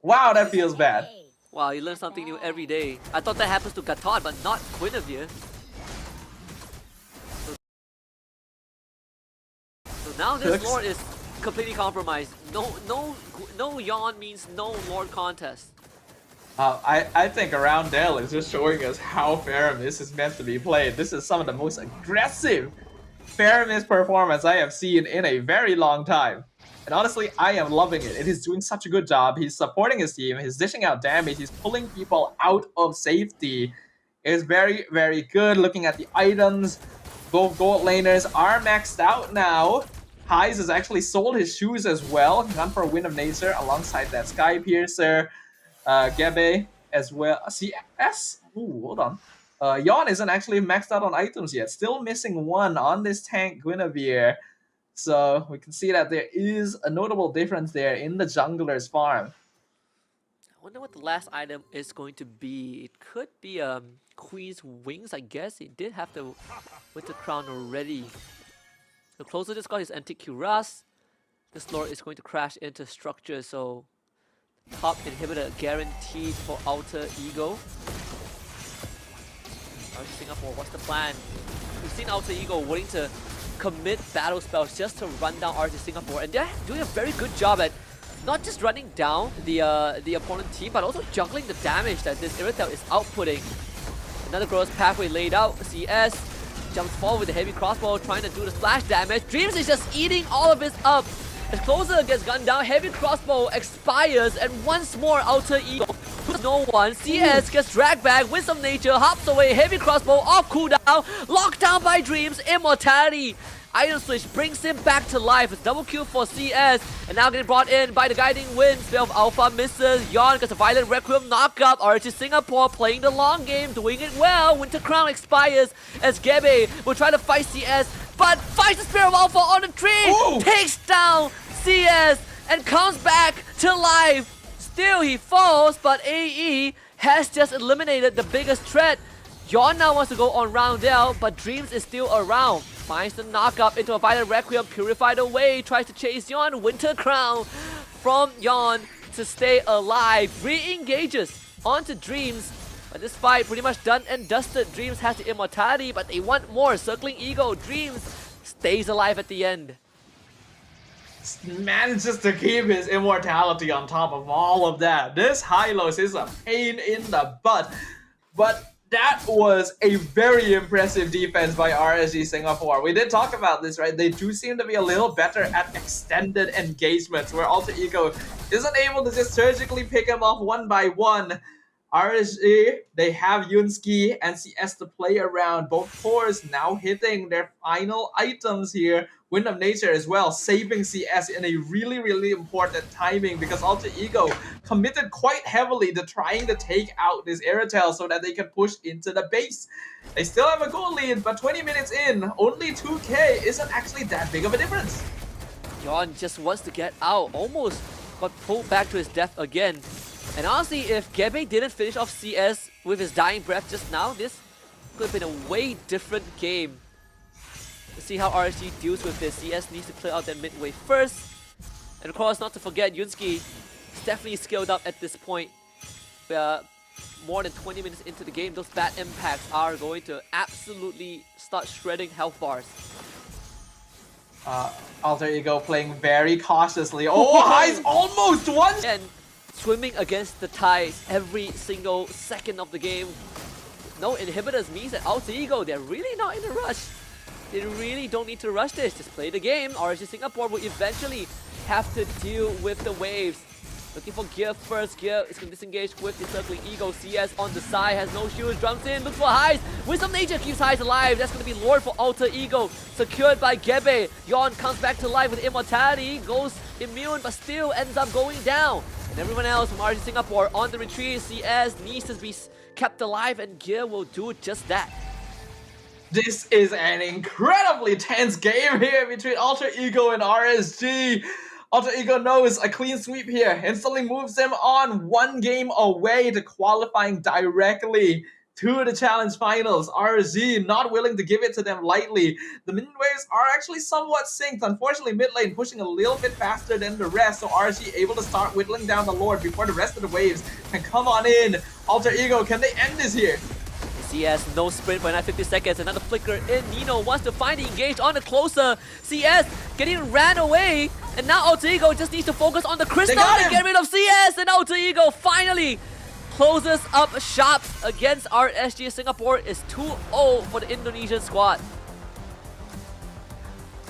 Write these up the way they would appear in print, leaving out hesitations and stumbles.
Wow, that feels bad. Wow, you learn something new every day. I thought that happens to Gatot, but not Guinevere. So now this Cooks. Lord is completely compromised. No yawn means no Lord contest. I think around Dell is just showing us how Faramis is meant to be played. This is some of the most aggressive Faramis performance I have seen in a very long time. And honestly, I am loving it. It is doing such a good job. He's supporting his team. He's dishing out damage. He's pulling people out of safety. It is very, very good. Looking at the items, both gold laners are maxed out now. Heis has actually sold his shoes as well. Gone for a Wind of Nature alongside that Sky Piercer. Gebe as well. CS? Ooh, hold on. Yon isn't actually maxed out on items yet. Still missing one on this tank Guinevere. So we can see that there is a notable difference there in the jungler's farm. I wonder what the last item is going to be. It could be Queen's Wings, I guess. He did have the Winter Crown already. The closer this got is Antique Cuirass. This Lord is going to crash into structure, so top inhibitor guaranteed for Outer Ego. Alright, Singapore, what's the plan? We've seen Outer Ego willing to commit battle spells just to run down RC Singapore, and they're doing a very good job at not just running down the opponent team, but also juggling the damage that this Irritel is outputting. Another gross pathway laid out. CS jumps forward with the heavy crossbow, trying to do the splash damage. Dreams is just eating all of this up. As Closer gets gunned down, heavy crossbow expires, and once more Outer Ego. No one. CS gets dragged back. Winds of Nature hops away. Heavy crossbow off cooldown. Locked down by Dreams. Immortality. Item switch brings him back to life. It's double kill for CS. And now getting brought in by the Guiding Wind. Spell of Alpha misses. Yon gets a Violent Requiem knockup. RG Singapore playing the long game. Doing it well. Winter Crown expires as Gebe will try to fight CS. But fights the Spear of Alpha on the tree. Ooh. Takes down CS. And comes back to life. Still, he falls, but AE has just eliminated the biggest threat. Yon now wants to go on Roundel, but Dreams is still around. Finds the knockup into a Violent Requiem, purified away, tries to chase Yon. Winter Crown from Yon to stay alive. Re-engages onto Dreams, but this fight pretty much done and dusted. Dreams has the immortality, but they want more. Circling Ego, Dreams stays alive at the end. Manages to keep his immortality on top of all of that. This Hylos is a pain in the butt, but that was a very impressive defense by RSG Singapore. We did talk about this, right? They do seem to be a little better at extended engagements where Alter Ego isn't able to just surgically pick him off one by one. RSG, they have Yunsky and CS to play around. Both cores now hitting their final items here. Wind of Nature as well, saving CS in a really, really important timing because Alter Ego committed quite heavily to trying to take out this Airtel so that they can push into the base. They still have a goal lead, but 20 minutes in, only 2k isn't actually that big of a difference. Yon just wants to get out, almost got pulled back to his death again. And honestly, if Gebe didn't finish off CS with his dying breath just now, this could have been a way different game. Let's see how RSG deals with this. CS needs to clear out that mid wave first. And of course, not to forget, Yunsky is definitely skilled up at this point. More than 20 minutes into the game, those bad impacts are going to absolutely start shredding health bars. Alter Ego playing very cautiously. Oh, Heis almost won! And swimming against the tides every single second of the game. No inhibitors means that Alter Ego, they're really not in a rush. They really don't need to rush this. Just play the game. RSG Singapore will eventually have to deal with the waves. Looking for Gear first. Gear is going to disengage with the circling Ego. CS on the side, has no shields, jumps in, looks for Heis. Wind of Nature keeps Heis alive. That's going to be Lord for Alter Ego. Secured by Gebe. Yon comes back to life with immortality. Goes immune, but still ends up going down. And everyone else from RSG Singapore on the retreat. CS needs to be kept alive, and Gear will do just that. This is an incredibly tense game here between Alter Ego and RSG. Alter Ego knows a clean sweep here. Instantly moves them on one game away to qualifying directly to the challenge finals. RSG not willing to give it to them lightly. The mid waves are actually somewhat synced. Unfortunately, mid lane pushing a little bit faster than the rest, so RSG able to start whittling down the Lord before the rest of the waves can come on in. Alter Ego, can they end this here? CS, no sprint for another 50 seconds. Another flicker in. Nino wants to find the engage on the closer. CS getting ran away. And now Alter Ego just needs to focus on the crystal and get rid of CS. And Alter Ego finally closes up shop against RSG Singapore. Is 2-0 for the Indonesian squad.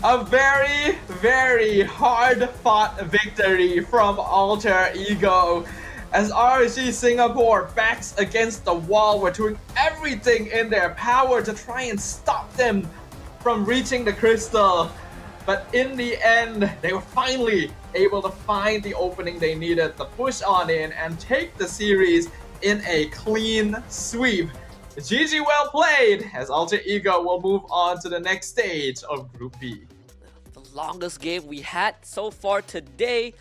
A very, very hard-fought victory from Alter Ego. As RSG Singapore backs against the wall, we're doing everything in their power to try and stop them from reaching the crystal. But in the end, they were finally able to find the opening they needed to push on in and take the series in a clean sweep. GG well played, as Alter Ego will move on to the next stage of Group B. The longest game we had so far today.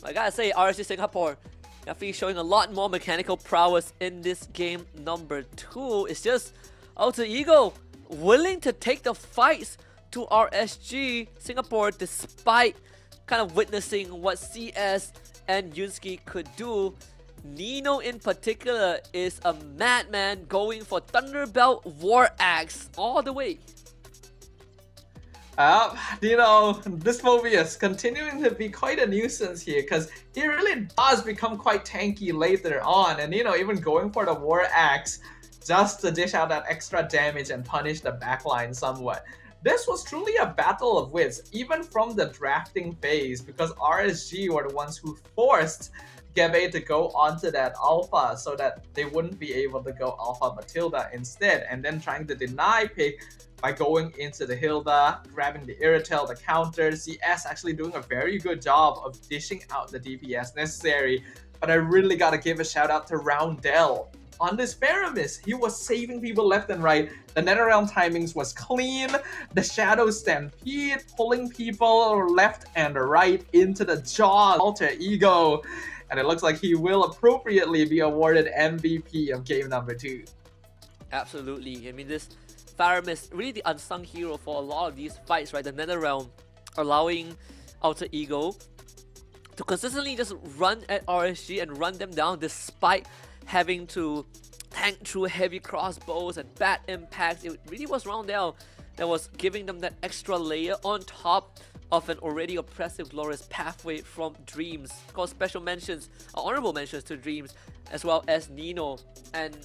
I gotta say, RSG Singapore definitely showing a lot more mechanical prowess in this game number 2. It's just Alter Ego willing to take the fights to RSG Singapore despite kind of witnessing what CS and Yunsky could do. Nino in particular is a madman going for Thunderbelt War Axe all the way. This movie is continuing to be quite a nuisance here because he really does become quite tanky later on, and even going for the War Axe just to dish out that extra damage and punish the backline somewhat. This was truly a battle of wits, even from the drafting phase, because RSG were the ones who forced Gebe to go onto that Alpha so that they wouldn't be able to go Alpha Matilda instead, and then trying to deny pick by going into the Hilda, grabbing the Irritel, the counter. CS actually doing a very good job of dishing out the DPS necessary, but I really gotta give a shout out to Roundel. On this Faramis, he was saving people left and right. The Netherrealm timings was clean. The Shadow Stampede, pulling people left and right into the jaw. Alter Ego. And it looks like he will appropriately be awarded MVP of game number 2. Absolutely. I mean, this Faramis, really the unsung hero for a lot of these fights, right? The Netherrealm allowing Alter Ego to consistently just run at RSG and run them down despite having to tank through heavy crossbows and bad impacts. It really was Roundel that was giving them that extra layer on top of an already oppressive glorious pathway from Dreams. Of course, special mentions, honorable mentions to Dreams, as well as Nino. And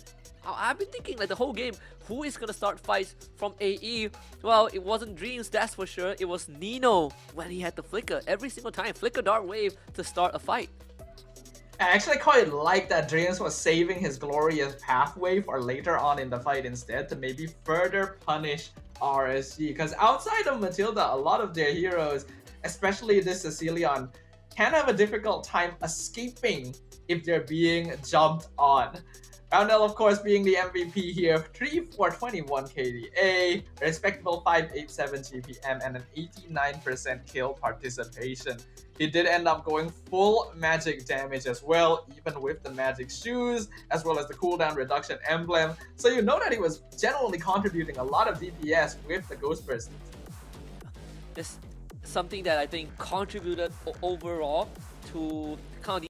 I've been thinking like the whole game, who is gonna start fights from AE? Well, it wasn't Dreams, that's for sure. It was Nino when he had the flicker every single time, flicker Dark Wave to start a fight. I actually quite like that Dreams was saving his glorious pathway for later on in the fight instead to maybe further punish RSG, because outside of Matilda, a lot of their heroes, especially this Cecilion, can have a difficult time escaping if they're being jumped on. Roundel, of course, being the MVP here, 3,421 KDA, respectable 587 GPM, and an 89% kill participation. He did end up going full magic damage as well, even with the magic shoes, as well as the cooldown reduction emblem. So you know that he was generally contributing a lot of DPS with the Ghost Burst. It's something that I think contributed overall to kind of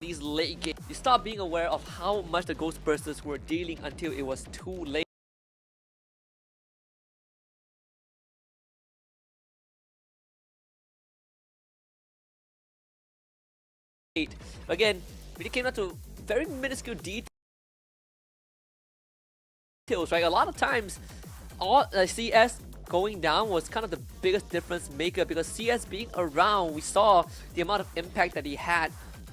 these late games, you start being aware of how much the Ghost Bursters were dealing until it was too late. Again, really came down to very minuscule details details, right? A lot of times, all CS going down was kind of the biggest difference maker, because CS being around, we saw the amount of impact that he had,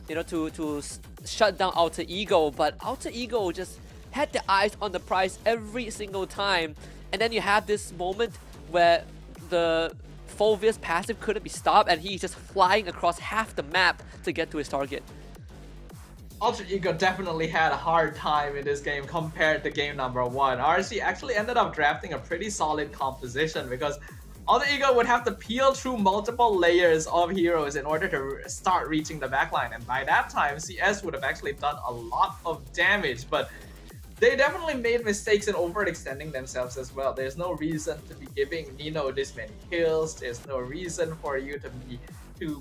you know, to shut down Alter Ego. But Alter Ego just had the eyes on the prize every single time, and then you have this moment where the Fulvius passive couldn't be stopped, and he's just flying across half the map to get to his target. Alter Ego definitely had a hard time in this game compared to game number 1. RSG actually ended up drafting a pretty solid composition, because Alter Ego would have to peel through multiple layers of heroes in order to start reaching the backline, and by that time CS would have actually done a lot of damage. But they definitely made mistakes in overextending themselves as well. There's no reason to be giving Nino this many kills. There's no reason for you to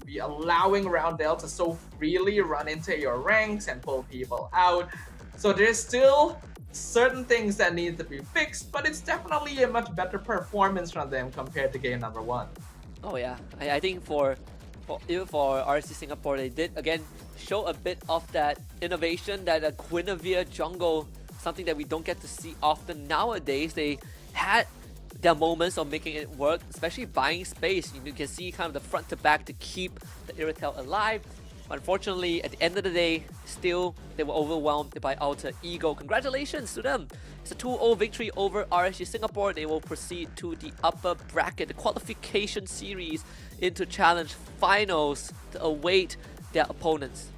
be allowing Roundel to so freely run into your ranks and pull people out. So there's still certain things that need to be fixed, but it's definitely a much better performance from them compared to game number 1. Oh yeah, I think for even for RSG Singapore, they did again show a bit of that innovation, that a Guinevere jungle, something that we don't get to see often nowadays. They had their moments of making it work, especially buying space. You can see kind of the front to back to keep the Irritel alive. Unfortunately, at the end of the day, still they were overwhelmed by Alter Ego. Congratulations to them. It's a 2-0 victory over RSG Singapore. They will proceed to the upper bracket, the qualification series into challenge finals to await their opponents.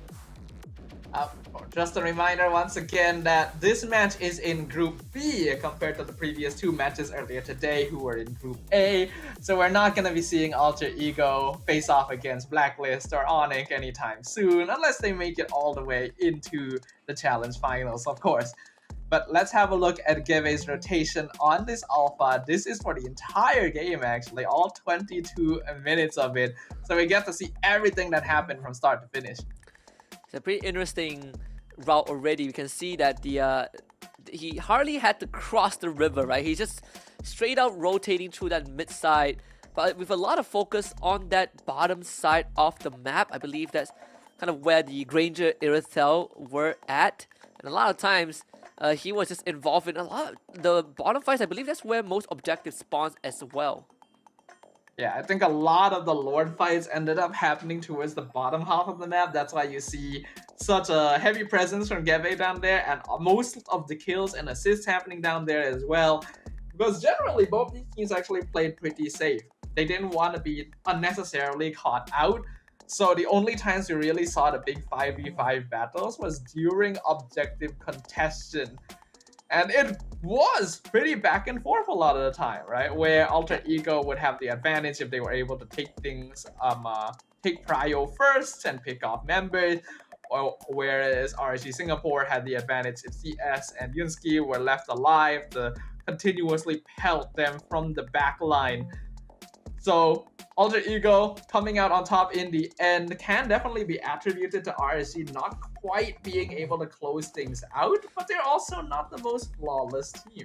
Just a reminder once again that this match is in Group B compared to the previous 2 matches earlier today who were in Group A. So we're not going to be seeing Alter Ego face off against Blacklist or Onyx anytime soon, unless they make it all the way into the challenge finals, of course. But let's have a look at Geve's rotation on this alpha. This is for the entire game actually, all 22 minutes of it. So we get to see everything that happened from start to finish. It's a pretty interesting route already. We can see that he hardly had to cross the river, right? He's just straight out rotating through that mid side, but with a lot of focus on that bottom side of the map. I believe that's kind of where the Granger Irritel were at, and a lot of times he was just involved in a lot of the bottom fights. I believe that's where most objective spawns as well. Yeah, I think a lot of the Lord fights ended up happening towards the bottom half of the map. That's why you see such a heavy presence from Geve down there, and most of the kills and assists happening down there as well. Because generally, both these teams actually played pretty safe. They didn't want to be unnecessarily caught out. So the only times we really saw the big 5v5 battles was during objective contention. And it was pretty back and forth a lot of the time, right? Where Alter Ego would have the advantage if they were able to take things, take prio first and pick off members. Whereas RSG Singapore had the advantage if CS and Yunsky were left alive to continuously pelt them from the back line. So Alter Ego coming out on top in the end can definitely be attributed to RSG not quite being able to close things out, but they're also not the most flawless team.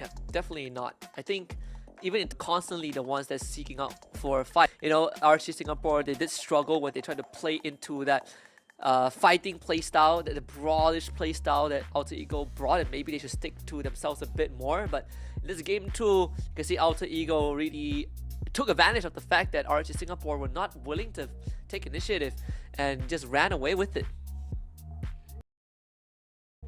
Yeah, definitely not. I think even constantly the ones that's seeking out for a fight. You know, RSG Singapore, they did struggle when they tried to play into that fighting playstyle, the brawlish playstyle that Alter Ego brought, and maybe they should stick to themselves a bit more. But in this game too, you can see Alter Ego really took advantage of the fact that RSG Singapore were not willing to take initiative and just ran away with it.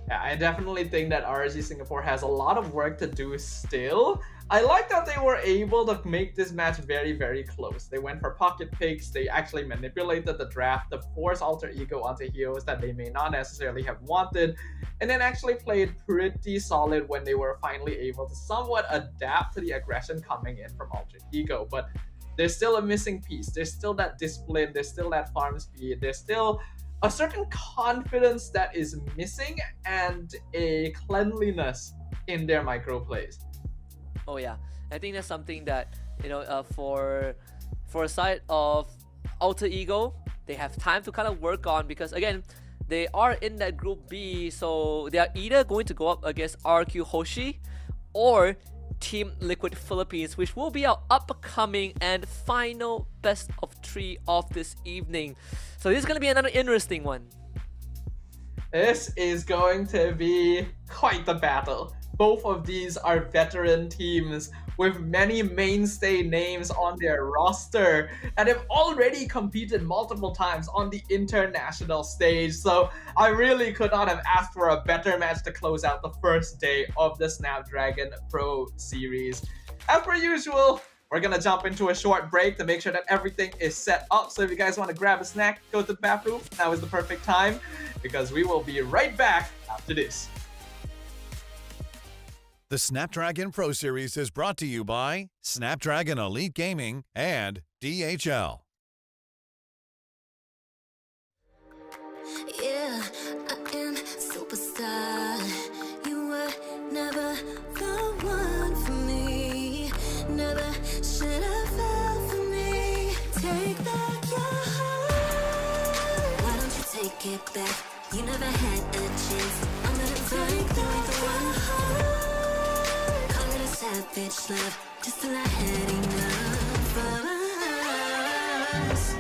Yeah, I definitely think that RSG Singapore has a lot of work to do still. I like that they were able to make this match very, very close. They went for pocket picks. They actually manipulated the draft to force Alter Ego onto heroes that they may not necessarily have wanted, and then actually played pretty solid when they were finally able to somewhat adapt to the aggression coming in from Alter Ego. But there's still a missing piece. There's still that discipline. There's still that farm speed. There's still a certain confidence that is missing and a cleanliness in their micro plays. Oh yeah, I think that's something that, you know, for a side of Alter Ego, they have time to kind of work on, because again, they are in that group B, so they are either going to go up against RQ Hoshi or Team Liquid Philippines, which will be our upcoming and final best of 3 of this evening. So this is going to be another interesting one. This is going to be quite the battle. both of these are veteran teams with many mainstay names on their roster and have already competed multiple times on the international stage. So I really could not have asked for a better match to close out the first day of the Snapdragon Pro Series. As per usual, we're gonna jump into a short break to make sure that everything is set up. So if you guys want to grab a snack, go to the bathroom, now is the perfect time because we will be right back after this. The Snapdragon Pro Series is brought to you by Snapdragon Elite Gaming and DHL. Yeah, I am superstar. You were never the one for me. Never should have fell for me. Take back your heart. Why don't you take it back? You never had a chance. I'm gonna take back your heart. Call it a savage love, just till I had enough of us.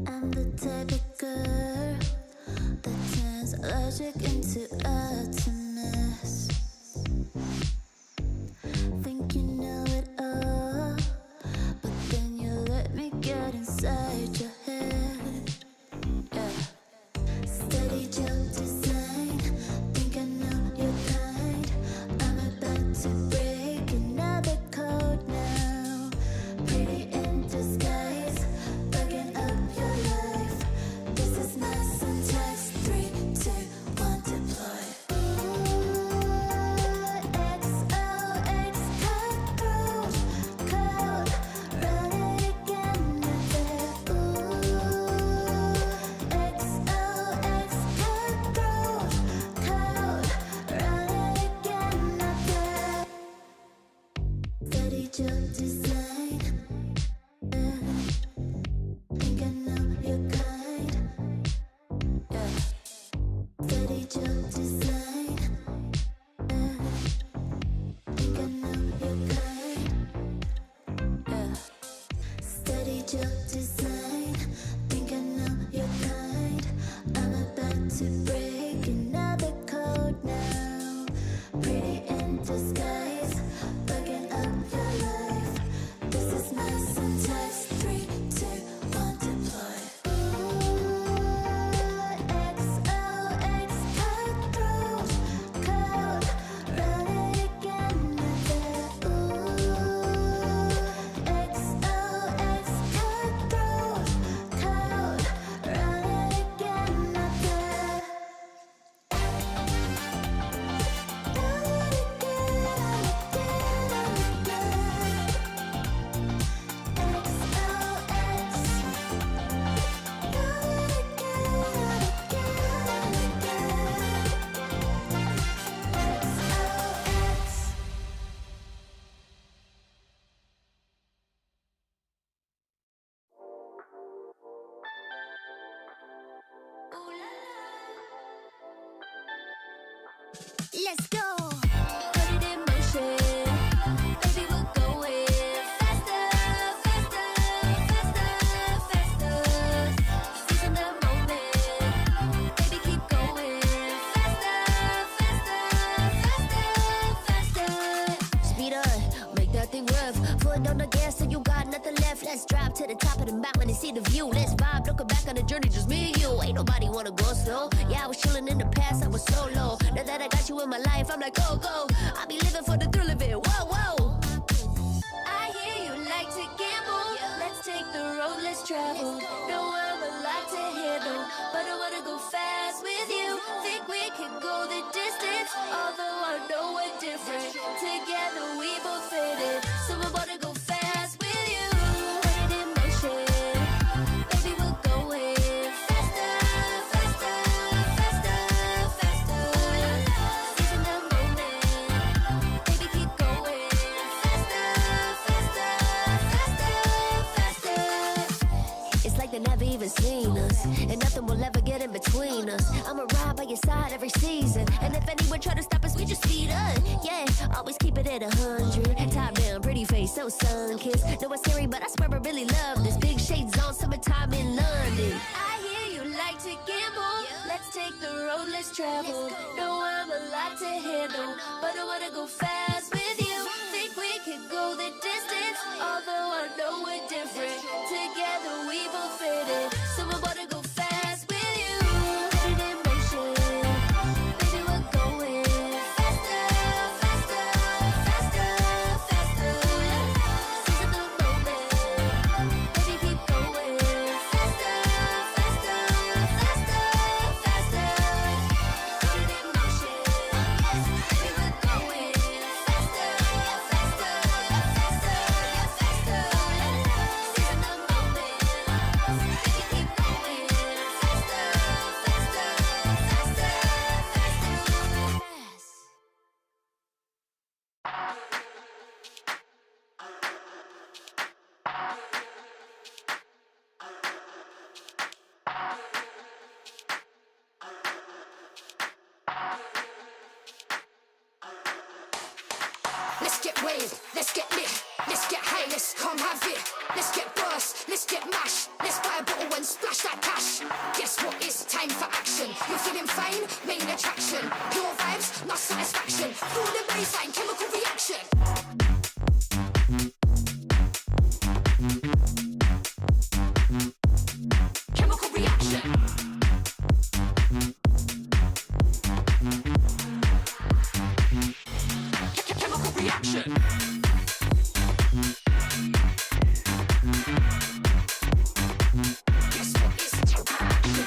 I'm the type of girl that turns logic into Artemis. Think you know it all, but then you let me get inside your head. Yeah. Steady jump design, think I know your kind. I'm about to break another code now. Pretty in disguise, bugging up your life. This is my syntax. 3, 2, 1, deploy. XOX cutthroat code. Run it again with it. XOX cutthroat code. Run it again with it. Steady jump design. Think I know your kind. Yeah. Steady jump design. Think I know your kind. Yeah. Steady jump design. Think I know your kind. I'm about to break another code now. Pretty in disguise, bugging up your life. This is my syntax. 3, 2, 1, deploy. XOX cutthroat code. Run it again with it. XOX cutthroat code. Run it again with it. Let's go. Put it in motion. Baby, we're going faster, faster, faster, faster. Seizing the moment. Baby, keep going faster, faster, faster, faster. Speed up, make that thing rev. Foot on the gas till you got nothing left. Let's drive to the top of the mountain and see the view. Let's vibe, looking back on the journey, just me and you. Ain't nobody wanna go slow. Yeah, I was chilling in the past, I was solo. Now that I got you in my life, I'm like, go, go. I be living for the thrill of it, whoa, whoa. I hear you like to gamble. Let's take the road, let's travel. Know I'm a lot to handle, but I wanna go fast with you. Think we can go the distance, although I know I'ma ride by your side every season. And if anyone try to stop us, we just speed up. Yeah, always keep it at 100. Top down, pretty face, so sun-kissed. Know it's scary, but I swear I really love this. Big shades on, summertime in London. I hear you like to gamble. Let's take the road, let's travel. Know I'm a lot to handle, but I wanna go fast with you. Think we could go the distance, although I know we're different. Together we both fit in, so I wanna go fast with you. Put it in motion, baby, we're going faster, faster, faster, faster. Seize the moment, baby, keep going faster, faster, faster, faster. Put it in motion, baby, we're going faster, faster, faster, faster. Seize the moment, baby, keep going faster, faster, faster, faster. Let's get waved, let's get lit, let's get high, let's come have it. Let's get burst, let's get mashed, let's buy a bottle and splash that cash. Guess what? It's time for action. You're feeling fine, main attraction. Your vibes, not satisfaction. Feel the baseline, chemical reaction. Chemical reaction. Chemical reaction. Guess what? It's time for action.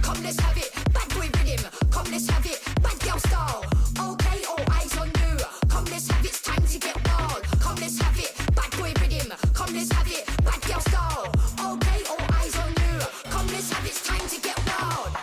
Come, let's have it. Bad boy rhythm. Come, let's have it. Bad girl style. Okay, all eyes on you. Come, let's have it. It's time to get wild. Come, let's have it. Bad boy rhythm. Come, let's have it. Bad girl style. Okay, all eyes on you. Come, let's have it. It's time to get wild.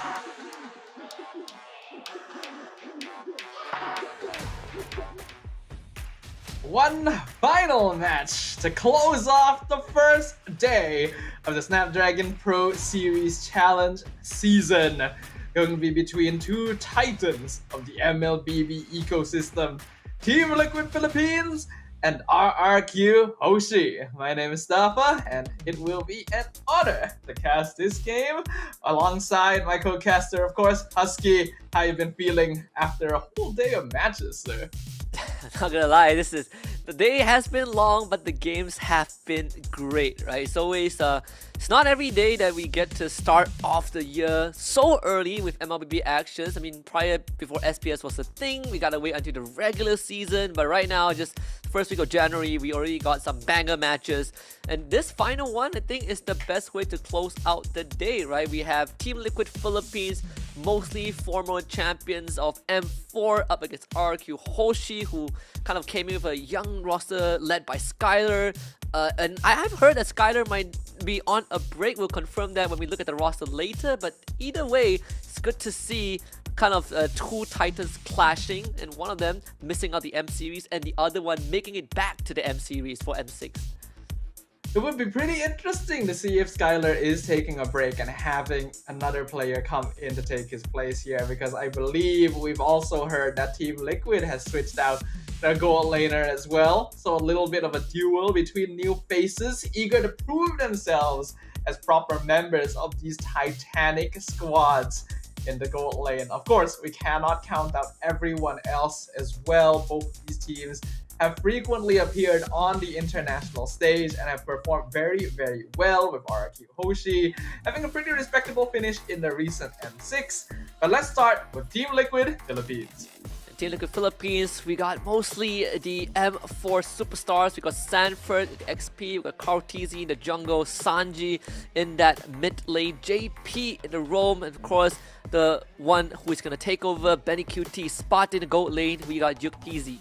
One final match to close off the first day of the Snapdragon Pro Series Challenge season. Going to be between two titans of the MLBB ecosystem, Team Liquid Philippines and RRQ Hoshi. My name is Stafa, and it will be an honor to cast this game alongside my co-caster, of course, Husky. How you been feeling after a whole day of matches, sir? Not gonna lie, the day has been long, but the games have been great, right? It's always it's not every day that we get to start off the year so early with MLBB actions. I mean, before SPS was a thing, we gotta wait until the regular season, but right now, just first week of January, we already got some banger matches, and this final one, I think, is the best way to close out the day, right? We have Team Liquid Philippines, mostly former champions of M4, up against RQ Hoshi, who kind of came in with a young roster led by Skylar. And I've heard that Skylar might be on a break. We'll confirm that when we look at the roster later. But either way, it's good to see kind of two titans clashing, and one of them missing out the M series and the other one making it back to the M series for M6. It would be pretty interesting to see if Skylar is taking a break and having another player come in to take his place here, because I believe we've also heard that Team Liquid has switched out their gold laner as well. So a little bit of a duel between new faces, eager to prove themselves as proper members of these titanic squads in the gold lane. Of course, we cannot count out everyone else as well. Both of these teams have frequently appeared on the international stage and have performed very, very well, with RQ Hoshi having a pretty respectable finish in the recent M6. But let's start with Team Liquid Philippines. Team Liquid Philippines, we got mostly the M4 superstars. We got Sanford, XP, we got Cartesi in the jungle, Sanji in that mid lane, JP in the roam, and of course the one who is going to take over, Benny QT, spot in the gold lane. We got Yuktizi.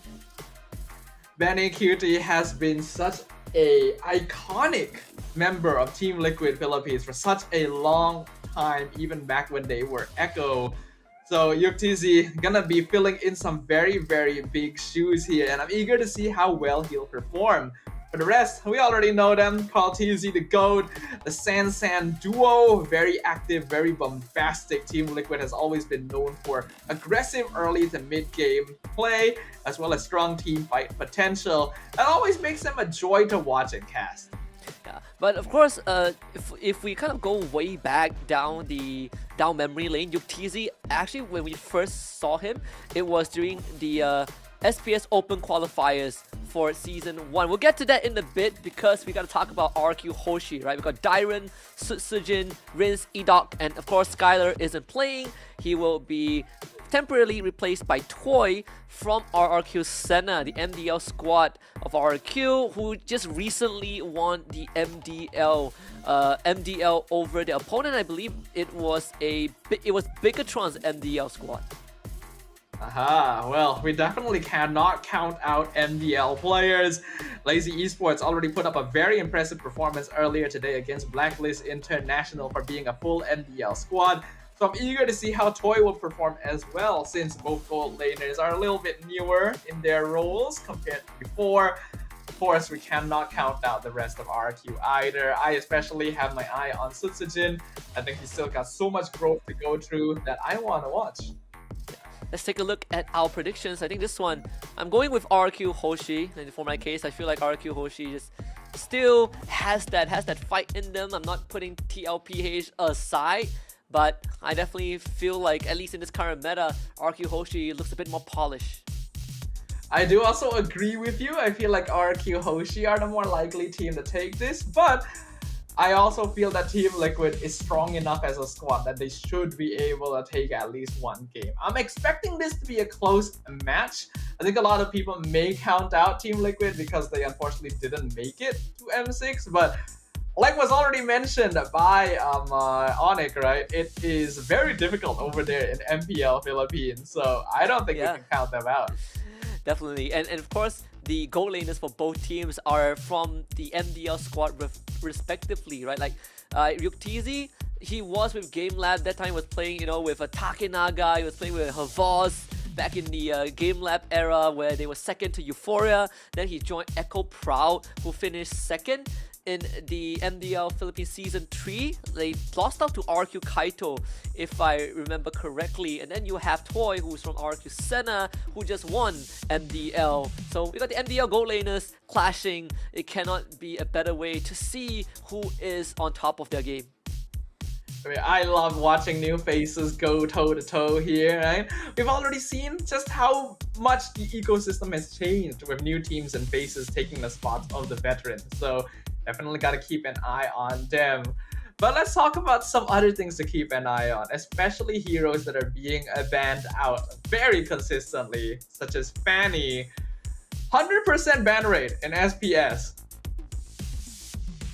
Benny QT has been such a iconic member of Team Liquid Philippines for such a long time, even back when they were Echo. So Yuktizi gonna be filling in some very, very big shoes here, and I'm eager to see how well he'll perform. For the rest, we already know them. Call TZ the GOAT, the San duo, very active, very bombastic. Team Liquid has always been known for aggressive early to mid-game play, as well as strong team fight potential. That always makes them a joy to watch and cast. Yeah, but of course, if we kind of go way back down memory lane, YuTZ, actually when we first saw him, it was during the SPS Open qualifiers for Season 1. We'll get to that in a bit because we got to talk about RQ Hoshi, right? We got Dyron, Sujin, Rince, Edok, and of course Skylar isn't playing. He will be temporarily replaced by Toy from RRQ Senna, the MDL squad of RRQ, who just recently won the MDL over the opponent. I believe it was Bigatron's MDL squad. Aha, well, we definitely cannot count out MDL players. Lazy Esports already put up a very impressive performance earlier today against Blacklist International for being a full MDL squad. So I'm eager to see how Toy will perform as well, since both gold laners are a little bit newer in their roles compared to before. Of course, we cannot count out the rest of RQ either. I especially have my eye on Sutsujin. I think he's still got so much growth to go through that I want to watch. Let's take a look at our predictions. I think this one, I'm going with RQ Hoshi. And for my case, I feel like RQ Hoshi just still has that fight in them. I'm not putting TLPH aside, but I definitely feel like, at least in this current meta, RQ Hoshi looks a bit more polished. I do also agree with you. I feel like RQ Hoshi are the more likely team to take this, but I also feel that Team Liquid is strong enough as a squad that they should be able to take at least one game. I'm expecting this to be a close match. I think a lot of people may count out Team Liquid because they unfortunately didn't make it to M6, but like was already mentioned by Onyx, right? It is very difficult over there in MPL Philippines, so I don't think we can count them out. Definitely, and of course, the goal laners for both teams are from the MDL squad respectively, right? Like YuTZ, he was with Game Lab that time. He was playing, with Takenaga. He was playing with Havas back in the Game Lab era where they were second to Euphoria. Then he joined Echo Proud, who finished second in the MDL Philippines Season 3. They lost out to RQ Kaito, if I remember correctly. And then you have Toy, who's from RQ Senna, who just won MDL. So we got the MDL gold laners clashing. It cannot be a better way to see who is on top of their game. I mean, I love watching new faces go toe-to-toe here, right? We've already seen just how much the ecosystem has changed with new teams and faces taking the spots of the veterans. So definitely got to keep an eye on them. But let's talk about some other things to keep an eye on, especially heroes that are being banned out very consistently, such as Fanny. 100% ban rate in SPS.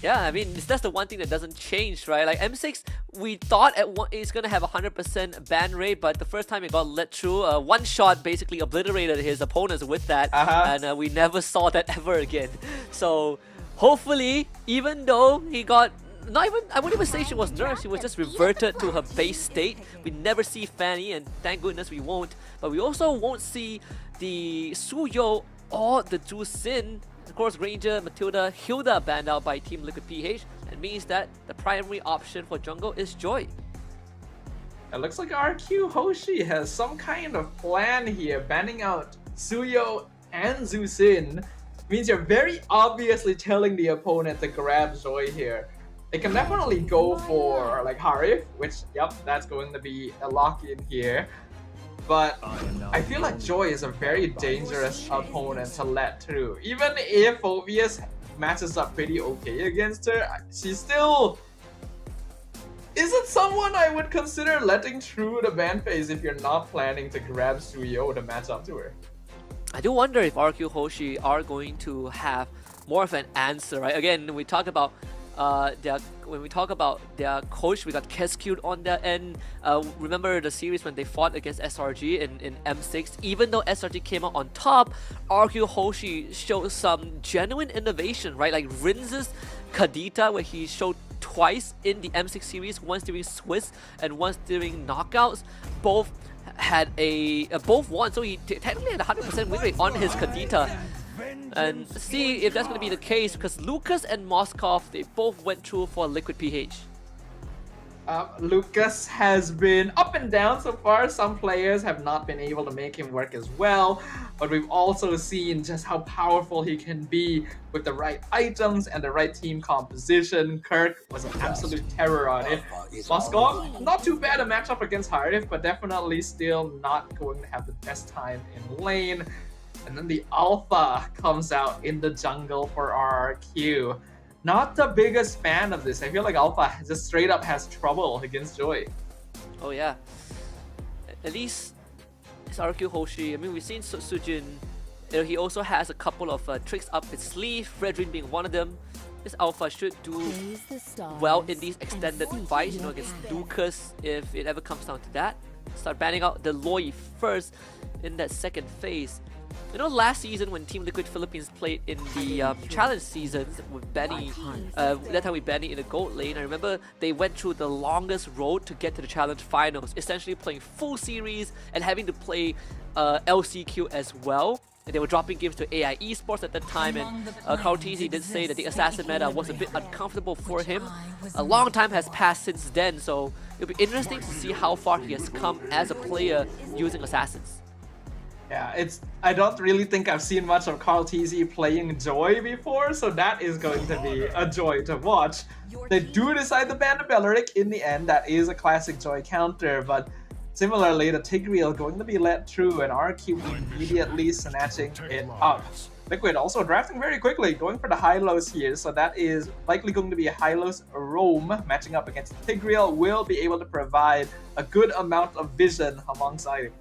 Yeah, I mean, that's the one thing that doesn't change, right? Like M6, we thought it's gonna have a 100% ban rate, but the first time it got let through, one shot basically obliterated his opponents with that, and we never saw that ever again. So hopefully, even though he got I wouldn't even say she was nerfed, she was just reverted to her base state. We never see Fanny, and thank goodness we won't. But we also won't see the Suyo or the Zhu Xin. Of course, Ranger, Matilda, Hilda banned out by Team Liquid PH. That means that the primary option for jungle is Joy. It looks like RQ Hoshi has some kind of plan here, banning out Suyo and Zhu Xin. Means you're very obviously telling the opponent to grab Joy here. They can definitely go for like Harif, which, yep, that's going to be a lock-in here. But I feel like Joy is a very dangerous opponent to let through. Even if Phobius matches up pretty okay against her, she still isn't someone I would consider letting through the ban phase if you're not planning to grab Suyo to match up to her. I do wonder if RQ Hoshi are going to have more of an answer, right? Again, we talk about when we talk about their coach, we got Kescute on their end. Remember the series when they fought against SRG in M6? Even though SRG came out on top, RQ Hoshi showed some genuine innovation, right? Like Rinz's Kadita, where he showed twice in the M6 series, once during Swiss and once during knockouts. Both had both won, so he technically had a 100% win rate on his Kadita. And see if that's going to be the case, because Lucas and Moskov, they both went through for Liquid PH. Lucas has been up and down so far. Some players have not been able to make him work as well, but we've also seen just how powerful he can be with the right items and the right team composition. Kirk was an absolute terror on it. Moskov, not too bad a matchup against Harif, but definitely still not going to have the best time in lane. And then the Alpha comes out in the jungle for RRQ. Not the biggest fan of this. I feel like Alpha just straight up has trouble against Joy. Oh yeah. At least it's RQ Hoshi. I mean, we've seen Sujin. He also has a couple of tricks up his sleeve, Fredrin being one of them. This Alpha should do well in these extended fights, against Lucas if it ever comes down to that. Start banning out the Loi first in that second phase. Last season when Team Liquid Philippines played in the challenge seasons with Benny, that time we Benny in the gold lane, I remember they went through the longest road to get to the challenge finals, essentially playing full series and having to play LCQ as well. And they were dropping games to AI esports at that time, and Carl TZ did say that the assassin meta was a bit uncomfortable for him. A long time has passed since then, so it'll be interesting to see how far he has come as a player using assassins. Yeah, I don't really think I've seen much of Carl TZ playing Joy before, so that is going to be a joy to watch. They do decide to ban the Belleric in the end. That is a classic Joy counter, but similarly, the Tigreal going to be let through, and RQ immediately snatching it up. Liquid also drafting very quickly, going for the high-lows here, so that is likely going to be a high-lows roam matching up against Tigreal. Will be able to provide a good amount of vision alongside him.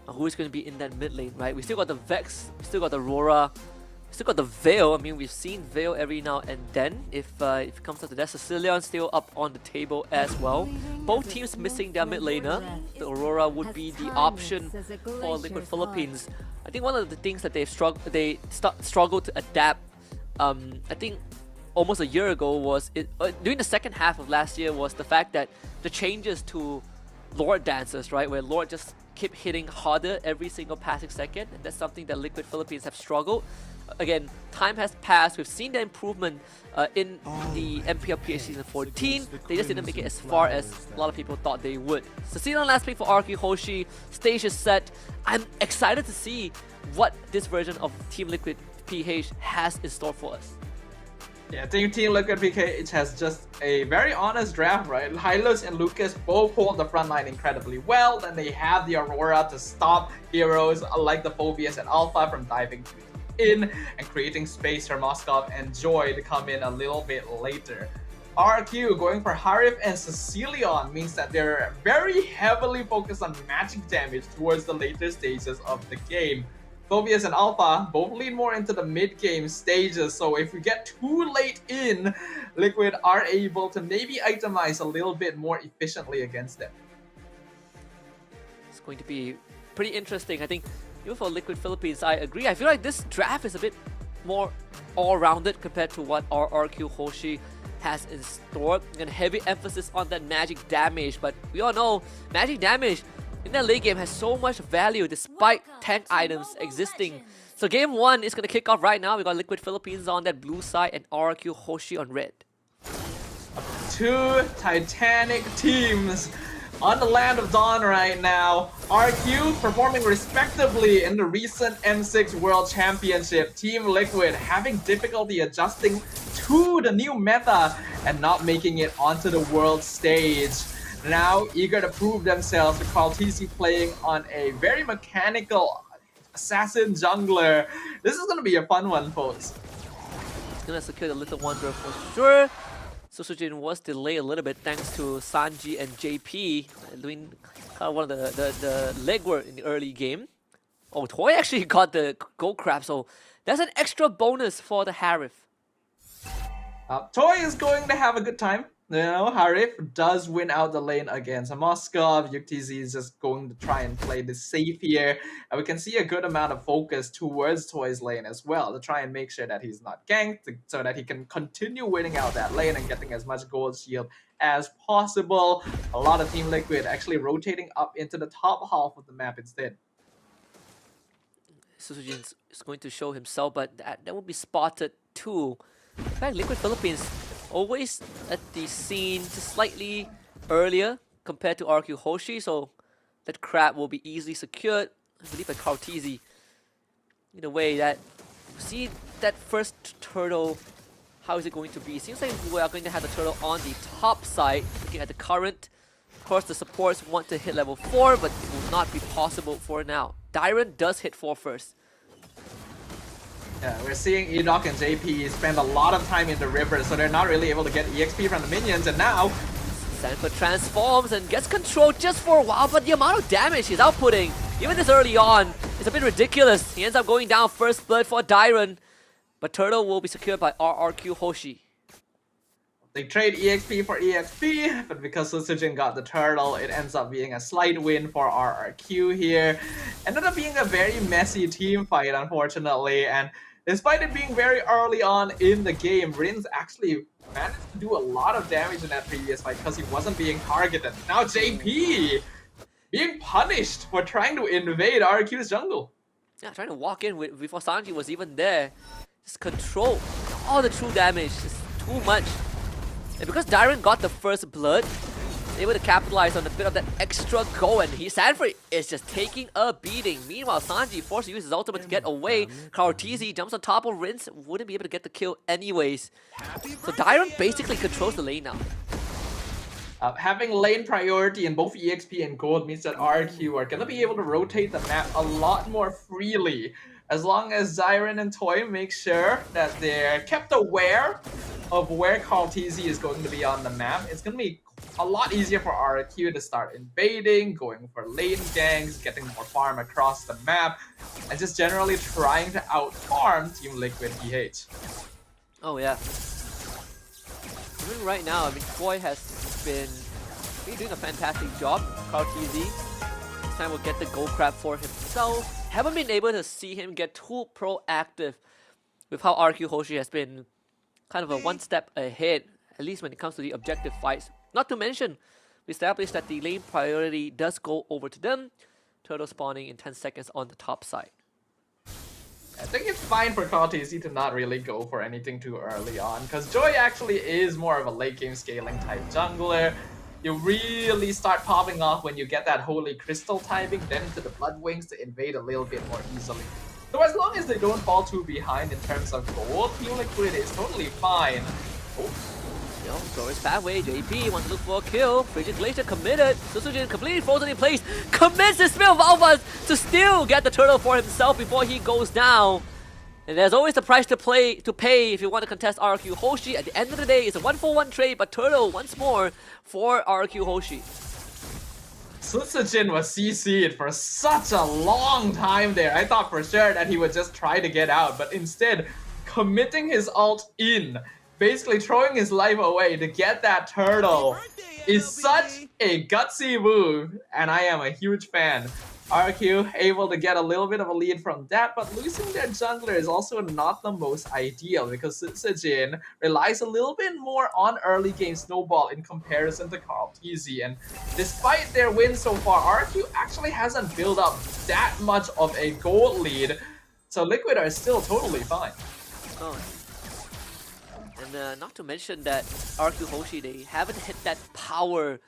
Who is going to be in that mid lane, right? We still got the Vex, we still got the Aurora, we still got the Veil. I mean, we've seen Veil every now and then. If it comes down to that, Sicilian still up on the table as well. Both teams missing their mid laner. The Aurora would be the option for Liquid Philippines. I think one of the things that they struggled to adapt, I think almost a year ago was during the second half of last year, was the fact that the changes to Lord dancers, right, where Lord just keep hitting harder every single passing second, and that's something that Liquid Philippines have struggled. Again, time has passed. We've seen the improvement in the MPL PH Season 14. They just didn't make it as far as a lot of people thought they would. So season last pick for RQ Hoshi. Stage is set. I'm excited to see what this version of Team Liquid PH has in store for us. Yeah, Team Liquid PH has just a very honest draft, right? Hylos and Lucas both hold the front line incredibly well. Then they have the Aurora to stop heroes like the Phobius and Alpha from diving in and creating space for Moskov and Joy to come in a little bit later. RQ going for Harif and Sicilian means that they're very heavily focused on magic damage towards the later stages of the game. Phobius and Alpha both lean more into the mid-game stages, so if we get too late in, Liquid are able to maybe itemize a little bit more efficiently against them. It's going to be pretty interesting. I think even for Liquid Philippines, I agree. I feel like this draft is a bit more all-rounded compared to what our RQ Hoshi has in store. And heavy emphasis on that magic damage, but we all know magic damage in that late game has so much value despite tank items existing. So game 1 is going to kick off right now. We got Liquid Philippines on that blue side and RQ Hoshi on red. Two Titanic teams on the Land of Dawn right now. RQ performing respectably in the recent M6 World Championship. Team Liquid having difficulty adjusting to the new meta and not making it onto the world stage. Now eager to prove themselves with Carl TC playing on a very mechanical assassin jungler. This is going to be a fun one, folks. It's going to secure the Little Wanderer for sure. So Sujin was delayed a little bit thanks to Sanji and JP doing kind of one of the legwork in the early game. Oh, Toy actually got the gold crab, so that's an extra bonus for the Harif. Toy is going to have a good time. Harif does win out the lane against Moskov. YuKTZ is just going to try and play this safe here. And we can see a good amount of focus towards Toy's lane as well to try and make sure that he's not ganked so that he can continue winning out that lane and getting as much gold shield as possible. A lot of Team Liquid actually rotating up into the top half of the map instead. Susujin is going to show himself, but that will be spotted too. In fact, Liquid Philippines always at the scene just slightly earlier compared to RQ Hoshi, so that crab will be easily secured, I believe, by Kartizi. In a way that, see that first turtle, how is it going to be? Seems like we are going to have the turtle on the top side, looking at the current. Of course, the supports want to hit level 4, but it will not be possible for now. Dyron does hit 4 first. Yeah, we're seeing Edoc and JP spend a lot of time in the river, so they're not really able to get EXP from the minions, and now Sanford transforms and gets control just for a while, but the amount of damage he's outputting, even this early on, is a bit ridiculous. He ends up going down first blood for Dyron, but Turtle will be secured by RRQ Hoshi. they trade EXP for EXP, but because Susujin got the turtle, it ends up being a slight win for RRQ here. Ended up being a very messy team fight, unfortunately, and despite it being very early on in the game, Rins actually managed to do a lot of damage in that previous fight because he wasn't being targeted. Now JP being punished for trying to invade RQ's jungle. Yeah, trying to walk in before Sanji was even there. Just control all the true damage, just too much. And because Dyron got the first blood, he's able to capitalize on a bit of that extra go, and Sanford is just taking a beating. Meanwhile, Sanji forced to use his ultimate to get away. Kartizi jumps on top of Rins, wouldn't be able to get the kill anyways. So Dyron basically controls the lane now. Having lane priority in both EXP and gold means that RQ are gonna be able to rotate the map a lot more freely, as long as Zyron and Toy make sure that they're kept aware of where Kartizi is going to be on the map. It's gonna be a lot easier for RQ to start invading, going for lane ganks, getting more farm across the map, and just generally trying to out-farm Team Liquid PH. Oh yeah. Even right now, I mean, Toy has been really doing a fantastic job. Kartizi this time will get the gold crab for himself. Haven't been able to see him get too proactive with how RQ Hoshi has been kind of a one step ahead, at least when it comes to the objective fights. Not to mention, we established that the lane priority does go over to them. Turtle spawning in 10 seconds on the top side. I think it's fine for Kartizi to not really go for anything too early on, because Joy actually is more of a late game scaling type jungler. You really start popping off when you get that Holy Crystal timing, then to the Blood Wings to invade a little bit more easily. So as long as they don't fall too behind in terms of gold, Team Liquid is totally fine. Oh. Yo, Doris pathway, JP wants to look for a kill. Frigid Glacier committed. Susujin completely frozen in place. Commits his spell of Alphas to still get the turtle for himself before he goes down. And there's always the price to pay if you want to contest RQ Hoshi. At the end of the day, it's a 1-for-1 trade, but turtle once more for RQ Hoshi. Susujin was CC'd for such a long time there. I thought for sure that he would just try to get out, but instead committing his ult in, basically throwing his life away to get that turtle is such a gutsy move, and I am a huge fan. RQ able to get a little bit of a lead from that, but losing their jungler is also not the most ideal because Susujin relies a little bit more on early game snowball in comparison to Kartizi, and despite their win so far, RQ actually hasn't built up that much of a gold lead, so Liquid are still totally fine. Oh. And not to mention that RQ Hoshi, they haven't hit that power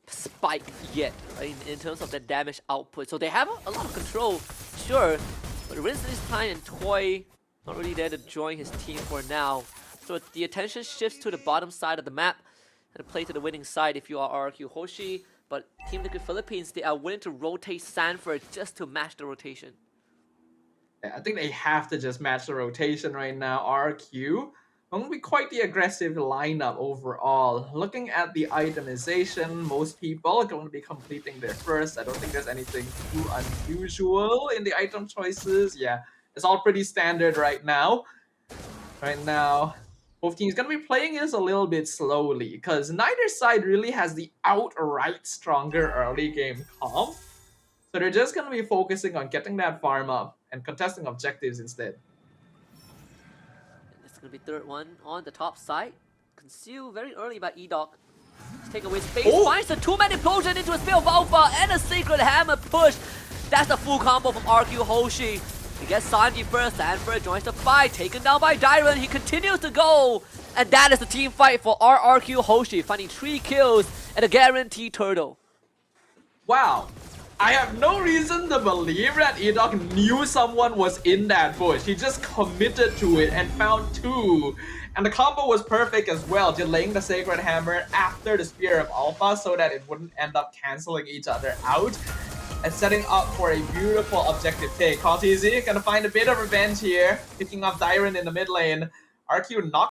spike yet, right, in terms of the damage output. So they have a lot of control, sure, but Rins this time and Toy not really there to join his team for now. So the attention shifts to the bottom side of the map and play to the winning side if you are RQ Hoshi. But Team Liquid Philippines, they are willing to rotate Sanford just to match the rotation. Yeah, I think they have to just match the rotation right now. RQ going to be quite the aggressive lineup overall. Looking at the itemization, most people are going to be completing their first. I don't think there's anything too unusual in the item choices. Yeah, it's all pretty standard right now. Right now, both teams going to be playing this a little bit slowly because neither side really has the outright stronger early game comp. So they're just going to be focusing on getting that farm up and contesting objectives instead. Gonna be third one on the top side. Concealed very early by Edoc. Take away space. Oh. Finds the two-man implosion into a Spell of Alpha and a Sacred Hammer push. That's the full combo from RQ Hoshi. He gets Sanji first, Sanford joins the fight, taken down by Dyron, he continues to go! And that is the team fight for RRQ Hoshi, finding 3 kills and a guaranteed turtle. Wow. I have no reason to believe that Edok knew someone was in that bush. He just committed to it and found 2. And the combo was perfect as well, delaying the Sacred Hammer after the Spear of Alpha so that it wouldn't end up canceling each other out. And setting up for a beautiful objective take. CallTZ gonna find a bit of revenge here, picking up Dyron in the mid lane. RQ knocked